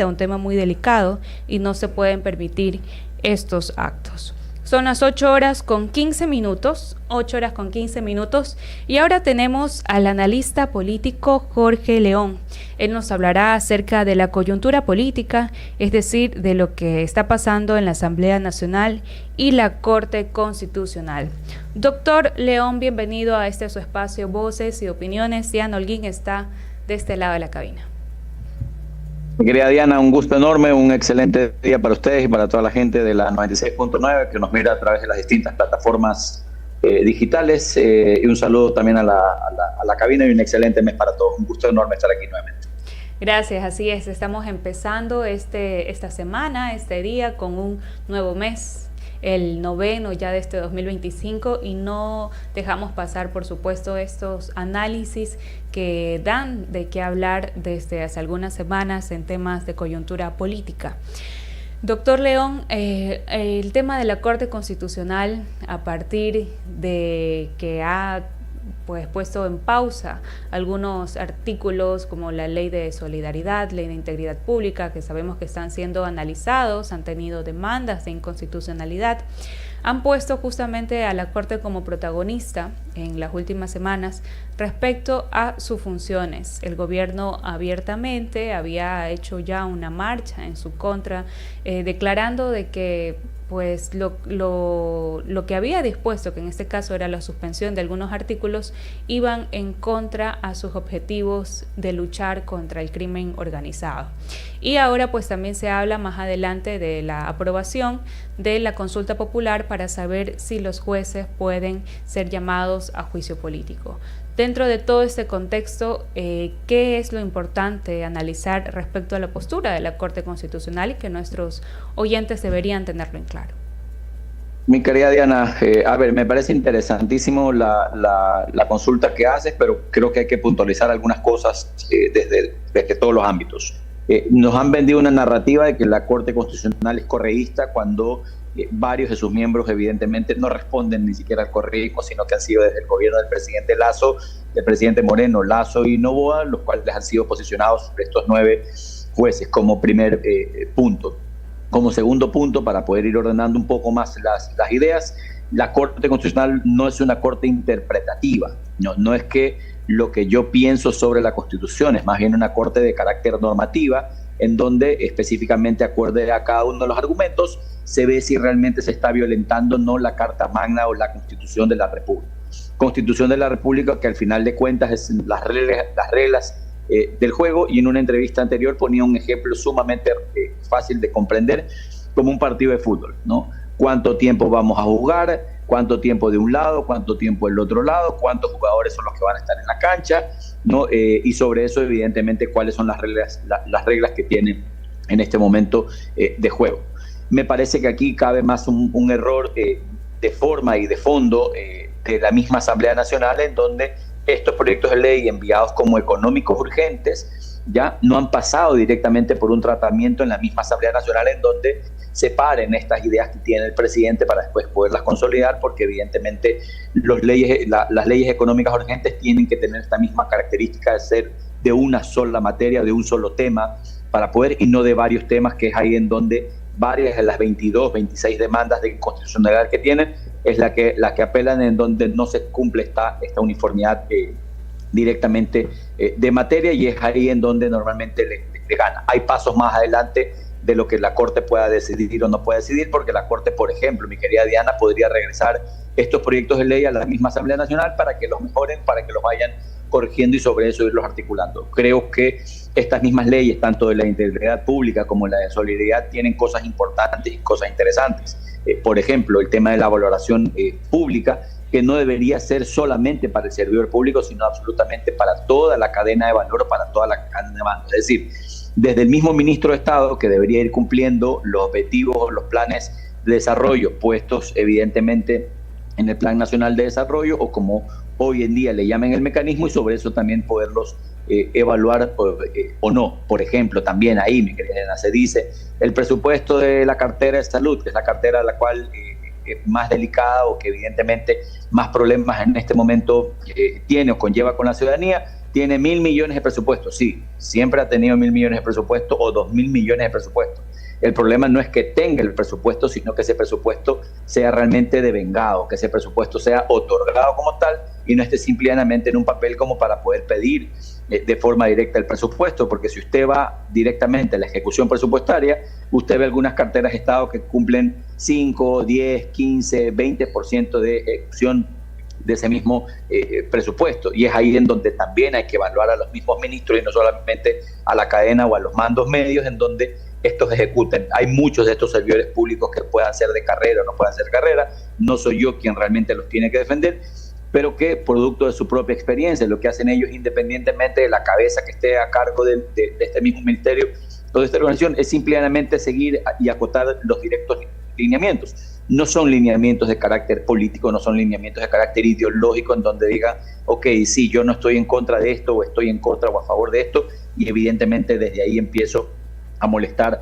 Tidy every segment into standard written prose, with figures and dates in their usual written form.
un tema muy delicado y no se pueden permitir estos actos. Son las 8 horas con 15 minutos, 8 horas con 15 minutos, y ahora tenemos al analista político Jorge León. Él nos hablará acerca de la coyuntura política, es decir, de lo que está pasando en la Asamblea Nacional y la Corte Constitucional. Doctor León, bienvenido a su espacio Voces y Opiniones. Diana Holguín está de este lado de la cabina. Mi querida Diana, un gusto enorme, un excelente día para ustedes y para toda la gente de la 96.9 que nos mira a través de las distintas plataformas digitales, y un saludo también a la cabina y un excelente mes para todos. Un gusto enorme estar aquí nuevamente. Gracias, así es, estamos empezando esta semana, este día con un nuevo mes, el noveno ya de este 2025, y no dejamos pasar, por supuesto, estos análisis que dan de qué hablar desde hace algunas semanas en temas de coyuntura política. Doctor León, el tema de la Corte Constitucional, a partir de que ha puesto en pausa algunos artículos como la Ley de Solidaridad, Ley de Integridad Pública, que sabemos que están siendo analizados, han tenido demandas de inconstitucionalidad, han puesto justamente a la Corte como protagonista en las últimas semanas respecto a sus funciones. El gobierno abiertamente había hecho ya una marcha en su contra, declarando de que pues lo que había dispuesto, que en este caso era la suspensión de algunos artículos, iban en contra a sus objetivos de luchar contra el crimen organizado. Y ahora pues también se habla más adelante de la aprobación de la consulta popular para saber si los jueces pueden ser llamados a juicio político. Dentro de todo este contexto, ¿qué es lo importante analizar respecto a la postura de la Corte Constitucional y que nuestros oyentes deberían tenerlo en claro? Mi querida Diana, me parece interesantísimo la consulta que haces, pero creo que hay que puntualizar algunas cosas desde todos los ámbitos. Nos han vendido una narrativa de que la Corte Constitucional es correísta cuando varios de sus miembros evidentemente no responden ni siquiera al correísmo, sino que han sido desde el gobierno del presidente Lasso, del presidente Moreno, Lasso y Noboa, los cuales han sido posicionados sobre estos 9 jueces como primer punto. Como segundo punto, para poder ir ordenando un poco más las ideas, la Corte Constitucional no es una corte interpretativa, no es que lo que yo pienso sobre la Constitución, es más bien una corte de carácter normativa, en donde específicamente acorde a cada uno de los argumentos se ve si realmente se está violentando o no la Carta Magna o la Constitución de la República. Constitución de la República que al final de cuentas es las reglas del juego, y en una entrevista anterior ponía un ejemplo sumamente fácil de comprender como un partido de fútbol, ¿no? ¿Cuánto tiempo vamos a jugar? ¿Cuánto tiempo de un lado? ¿Cuánto tiempo del otro lado? ¿Cuántos jugadores son los que van a estar en la cancha? ¿No? Y sobre eso, evidentemente, cuáles son las reglas que tienen en este momento de juego. Me parece que aquí cabe más un error de forma y de fondo de la misma Asamblea Nacional, en donde estos proyectos de ley enviados como económicos urgentes ya no han pasado directamente por un tratamiento en la misma Asamblea Nacional, en donde separen estas ideas que tiene el presidente para después poderlas consolidar, porque evidentemente las leyes económicas urgentes tienen que tener esta misma característica de ser de una sola materia, de un solo tema, para poder, y no de varios temas, que es ahí en donde varias de las 22, 26 demandas de inconstitucionalidad que tienen, es la que apelan, en donde no se cumple esta uniformidad directamente de materia, y es ahí en donde normalmente le gana. Hay pasos más adelante de lo que la Corte pueda decidir o no pueda decidir, porque la Corte, por ejemplo, mi querida Diana, podría regresar estos proyectos de ley a la misma Asamblea Nacional para que los mejoren, para que los vayan corrigiendo y sobre eso irlos articulando. Creo que estas mismas leyes, tanto de la integridad pública como la de solidaridad, tienen cosas importantes y cosas interesantes. Por ejemplo, el tema de la valoración pública, que no debería ser solamente para el servidor público, sino absolutamente para toda la cadena de valor, para toda la cadena de mando. Es decir, desde el mismo ministro de Estado, que debería ir cumpliendo los objetivos, los planes de desarrollo puestos evidentemente en el Plan Nacional de Desarrollo, o como hoy en día le llaman el mecanismo, y sobre eso también poderlos evaluar o no. Por ejemplo, también ahí, mi querida Elena, se dice el presupuesto de la cartera de salud, que es la cartera a la cual más delicada, o que evidentemente más problemas en este momento tiene o conlleva con la ciudadanía, tiene 1.000 millones de presupuesto. Sí, siempre ha tenido 1.000 millones de presupuesto o 2.000 millones de presupuesto. El problema no es que tenga el presupuesto, sino que ese presupuesto sea realmente devengado, que ese presupuesto sea otorgado como tal y no esté simplemente en un papel como para poder pedir de forma directa el presupuesto, porque si usted va directamente a la ejecución presupuestaria, usted ve algunas carteras de Estado que cumplen 5, 10, 15, 20% de ejecución de ese mismo presupuesto, y es ahí en donde también hay que evaluar a los mismos ministros y no solamente a la cadena o a los mandos medios en donde estos ejecuten. Hay muchos de estos servidores públicos que puedan ser de carrera o no puedan ser carrera, no soy yo quien realmente los tiene que defender, pero que producto de su propia experiencia, lo que hacen ellos independientemente de la cabeza que esté a cargo de este mismo ministerio o de esta organización, es simplemente seguir y acotar los directos lineamientos. No son lineamientos de carácter político, no son lineamientos de carácter ideológico en donde diga, ok, sí, yo no estoy en contra de esto o estoy en contra o a favor de esto, y evidentemente desde ahí empiezo a molestar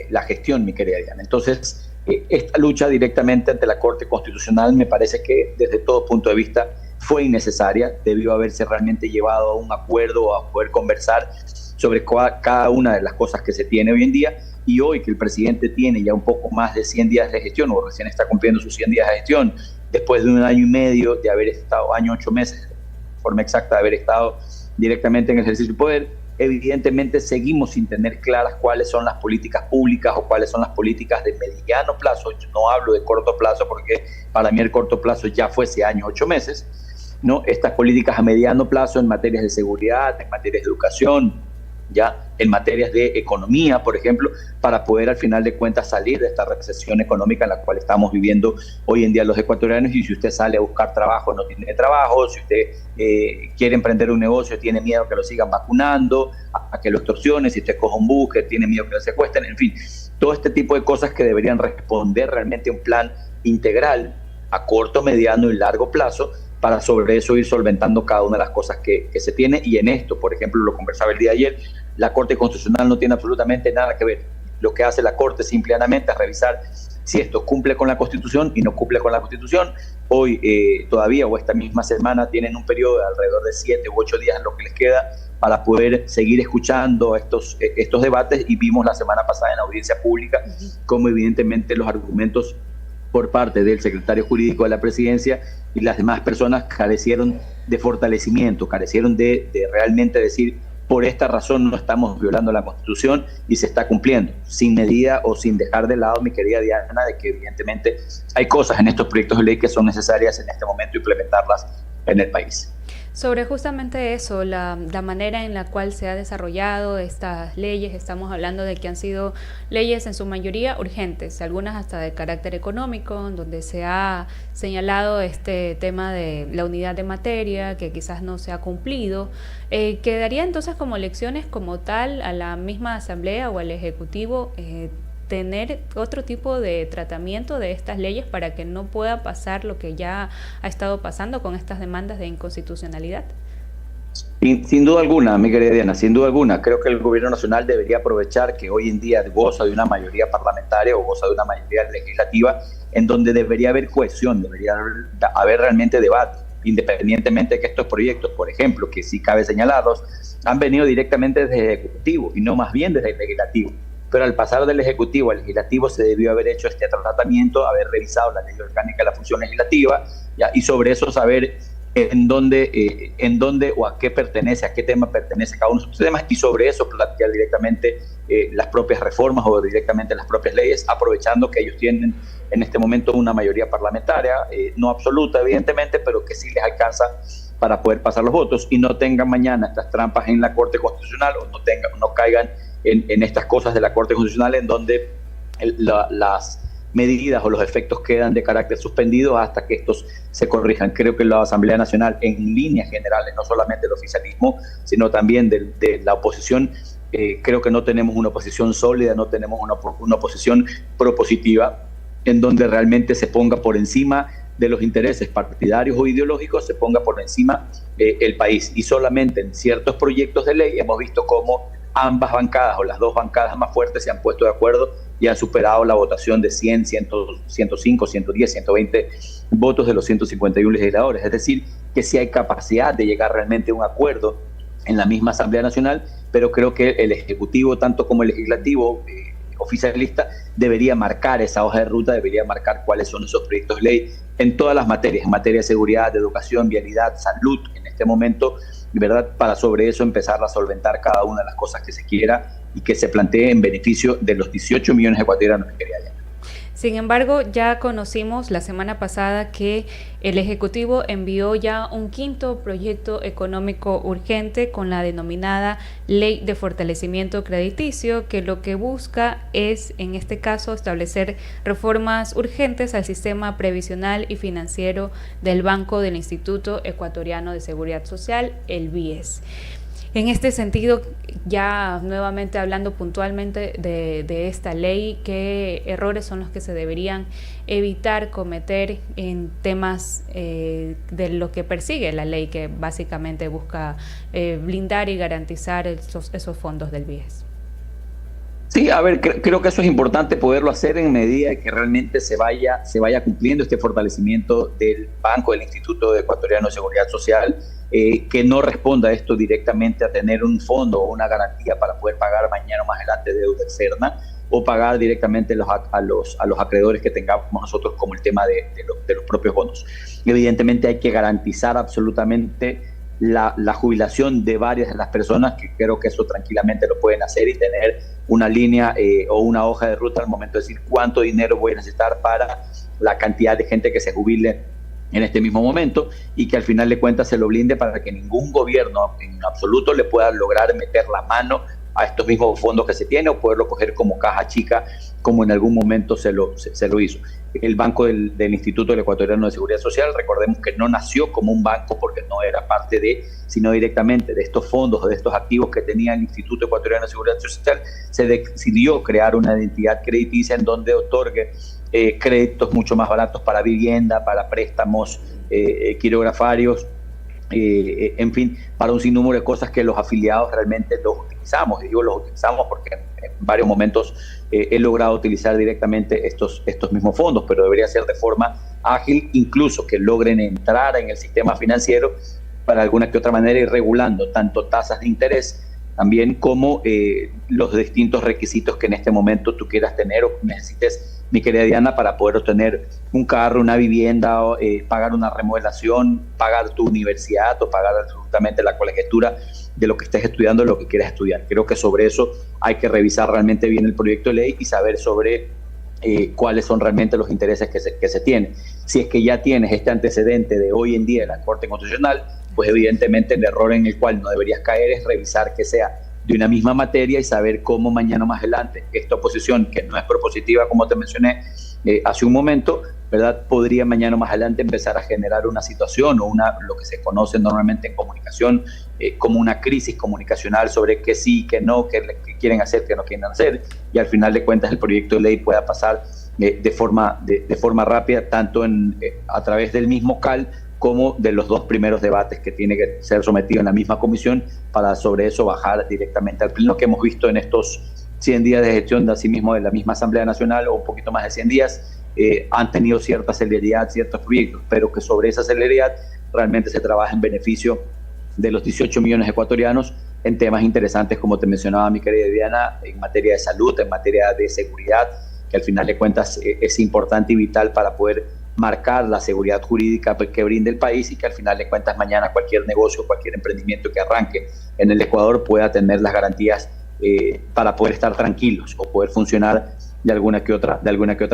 la gestión, mi querida Diana. Entonces, esta lucha directamente ante la Corte Constitucional me parece que desde todo punto de vista fue innecesaria, debió haberse realmente llevado a un acuerdo o a poder conversar sobre cada una de las cosas que se tiene hoy en día, y hoy que el presidente tiene ya un poco más de 100 días de gestión, o recién está cumpliendo sus 100 días de gestión, después de un año y medio de haber estado, año 8 meses, de forma exacta, de haber estado directamente en el ejercicio del poder, evidentemente seguimos sin tener claras cuáles son las políticas públicas o cuáles son las políticas de mediano plazo. Yo no hablo de corto plazo porque para mí el corto plazo ya fue ese año, 8 meses, ¿no? Estas políticas a mediano plazo en materias de seguridad, en materias de educación, ya en materias de economía, por ejemplo, para poder al final de cuentas salir de esta recesión económica en la cual estamos viviendo hoy en día los ecuatorianos. Y si usted sale a buscar trabajo, no tiene trabajo; si usted quiere emprender un negocio, tiene miedo que lo sigan vacunando, a que lo extorsionen; si usted coge un bus, tiene miedo que lo secuestren; en fin, todo este tipo de cosas que deberían responder realmente a un plan integral a corto, mediano y largo plazo, para sobre eso ir solventando cada una de las cosas que se tiene. Y en esto, por ejemplo, lo conversaba el día de ayer, la Corte Constitucional no tiene absolutamente nada que ver. Lo que hace la Corte simplemente es revisar si esto cumple con la Constitución y no cumple con la Constitución. Hoy todavía, o esta misma semana, tienen un periodo de alrededor de 7 u 8 días, lo que les queda, para poder seguir escuchando estos debates, y vimos la semana pasada en la audiencia pública cómo evidentemente los argumentos por parte del secretario jurídico de la presidencia y las demás personas carecieron de fortalecimiento, carecieron de realmente decir, por esta razón no estamos violando la Constitución y se está cumpliendo, sin medida o sin dejar de lado, mi querida Diana, de que evidentemente hay cosas en estos proyectos de ley que son necesarias en este momento implementarlas en el país. Sobre justamente eso, la manera en la cual se ha desarrollado estas leyes, estamos hablando de que han sido leyes en su mayoría urgentes, algunas hasta de carácter económico, donde se ha señalado este tema de la unidad de materia, que quizás no se ha cumplido. ¿Quedaría entonces como lecciones como tal a la misma Asamblea o al Ejecutivo tener otro tipo de tratamiento de estas leyes para que no pueda pasar lo que ya ha estado pasando con estas demandas de inconstitucionalidad? Sin duda alguna, mi querida Diana, sin duda alguna. Creo que el gobierno nacional debería aprovechar que hoy en día goza de una mayoría parlamentaria o goza de una mayoría legislativa en donde debería haber cohesión, debería haber realmente debate, independientemente de que estos proyectos, por ejemplo, que sí cabe señalarlos, han venido directamente desde el Ejecutivo y no más bien desde el Legislativo. Pero al pasar del Ejecutivo al Legislativo se debió haber hecho este tratamiento, haber revisado la ley orgánica de la función legislativa, ¿ya? Y sobre eso saber en dónde o a qué pertenece, a qué tema pertenece cada uno de estos temas, y sobre eso plantear directamente las propias reformas o directamente las propias leyes, aprovechando que ellos tienen en este momento una mayoría parlamentaria, no absoluta evidentemente, pero que sí les alcanza para poder pasar los votos y no tengan mañana estas trampas en la Corte Constitucional o no caigan en estas cosas de la Corte Constitucional en donde las medidas o los efectos quedan de carácter suspendido hasta que estos se corrijan. Creo que la Asamblea Nacional, en líneas generales, no solamente el oficialismo, sino también de la oposición, creo que no tenemos una oposición sólida, no tenemos una oposición propositiva, en donde realmente se ponga por encima de los intereses partidarios o ideológicos, se ponga por encima el país. Y solamente en ciertos proyectos de ley hemos visto cómo ambas bancadas o las dos bancadas más fuertes se han puesto de acuerdo y han superado la votación de 100, 105, 110, 120 votos de los 151 legisladores. Es decir, que si hay capacidad de llegar realmente a un acuerdo en la misma Asamblea Nacional, pero creo que el Ejecutivo, tanto como el Legislativo oficialista, debería marcar esa hoja de ruta, debería marcar cuáles son esos proyectos de ley en todas las materias, en materia de seguridad, de educación, vialidad, salud, en este momento, ¿verdad? Para sobre eso empezar a solventar cada una de las cosas que se quiera y que se plantee en beneficio de los 18 millones de ecuatorianos que quería allá. Sin embargo, ya conocimos la semana pasada que el Ejecutivo envió ya un quinto proyecto económico urgente con la denominada Ley de Fortalecimiento Crediticio, que lo que busca es, en este caso, establecer reformas urgentes al sistema previsional y financiero del Banco del Instituto Ecuatoriano de Seguridad Social, el BIES. En este sentido, ya nuevamente hablando puntualmente de esta ley, ¿qué errores son los que se deberían evitar cometer en temas de lo que persigue la ley, que básicamente busca blindar y garantizar esos fondos del BIES? Sí, a ver, creo que eso es importante poderlo hacer en medida que realmente se vaya cumpliendo este fortalecimiento del Banco, del Instituto Ecuatoriano de Seguridad Social, que no responda esto directamente a tener un fondo o una garantía para poder pagar mañana o más adelante deuda externa, o pagar directamente a los acreedores que tengamos nosotros, como el tema de los propios bonos. Evidentemente hay que garantizar absolutamente la jubilación de varias de las personas, que creo que eso tranquilamente lo pueden hacer, y tener una línea o una hoja de ruta al momento de decir cuánto dinero voy a necesitar para la cantidad de gente que se jubile en este mismo momento, y que al final de cuentas se lo blinde para que ningún gobierno en absoluto le pueda lograr meter la mano a estos mismos fondos que se tiene, o poderlo coger como caja chica, como en algún momento se lo hizo. El Banco del Instituto Ecuatoriano de Seguridad Social, recordemos que no nació como un banco, porque no era parte de, sino directamente de estos fondos o de estos activos que tenía el Instituto Ecuatoriano de Seguridad Social. Se decidió crear una entidad crediticia en donde otorgue créditos mucho más baratos para vivienda, para préstamos quirografarios, en fin, para un sinnúmero de cosas que los afiliados realmente los utilizamos. Y digo los utilizamos porque en varios momentos he logrado utilizar directamente estos mismos fondos, pero debería ser de forma ágil, incluso que logren entrar en el sistema financiero para alguna que otra manera, ir regulando tanto tasas de interés también como los distintos requisitos que en este momento tú quieras tener o necesites, mi querida Diana, para poder obtener un carro, una vivienda, pagar una remodelación, pagar tu universidad o pagar absolutamente la colegiatura de lo que estés estudiando, lo que quieras estudiar. Creo que sobre eso hay que revisar realmente bien el proyecto de ley y saber sobre cuáles son realmente los intereses que se tienen. Si es que ya tienes este antecedente de hoy en día de la Corte Constitucional, pues evidentemente el error en el cual no deberías caer es revisar que sea de una misma materia y saber cómo mañana más adelante esta oposición, que no es propositiva como te mencioné hace un momento, ¿verdad?, podría mañana más adelante empezar a generar una situación o lo que se conoce normalmente en comunicación como una crisis comunicacional sobre qué sí, qué no, qué quieren hacer, qué no quieren hacer, y al final de cuentas el proyecto de ley pueda pasar de forma rápida, tanto a través del mismo CAL como de los dos primeros debates que tiene que ser sometido en la misma comisión, para sobre eso bajar directamente al pleno, que hemos visto en estos 100 días de gestión de asimismo de la misma Asamblea Nacional, o un poquito más de 100 días, han tenido cierta celeridad, ciertos proyectos, pero que sobre esa celeridad realmente se trabaja en beneficio de los 18 millones ecuatorianos en temas interesantes, como te mencionaba mi querida Diana, en materia de salud, en materia de seguridad, que al final de cuentas es importante y vital para poder marcar la seguridad jurídica que brinda el país, y que al final de cuentas mañana cualquier negocio, cualquier emprendimiento que arranque en el Ecuador pueda tener las garantías para poder estar tranquilos o poder funcionar de alguna que otra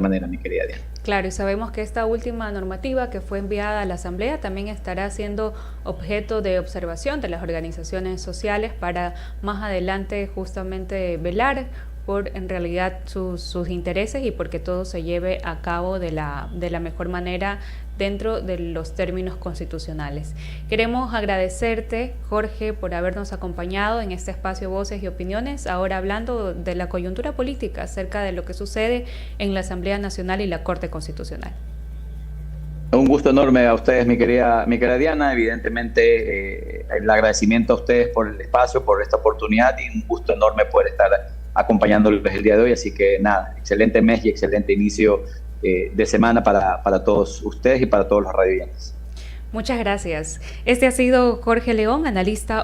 manera, mi querida Diana. Claro, y sabemos que esta última normativa que fue enviada a la Asamblea también estará siendo objeto de observación de las organizaciones sociales para más adelante justamente velar por en realidad sus intereses y porque todo se lleve a cabo de la mejor manera dentro de los términos constitucionales. Queremos agradecerte, Jorge, por habernos acompañado en este espacio Voces y Opiniones, ahora hablando de la coyuntura política acerca de lo que sucede en la Asamblea Nacional y la Corte Constitucional. Un gusto enorme a ustedes, mi querida Diana. Evidentemente, el agradecimiento a ustedes por el espacio, por esta oportunidad, y un gusto enorme poder estar acompañándoles el día de hoy. Así que nada, excelente mes y excelente inicio de semana para todos ustedes y para todos los radioyentes. Muchas gracias. Este ha sido Jorge León, analista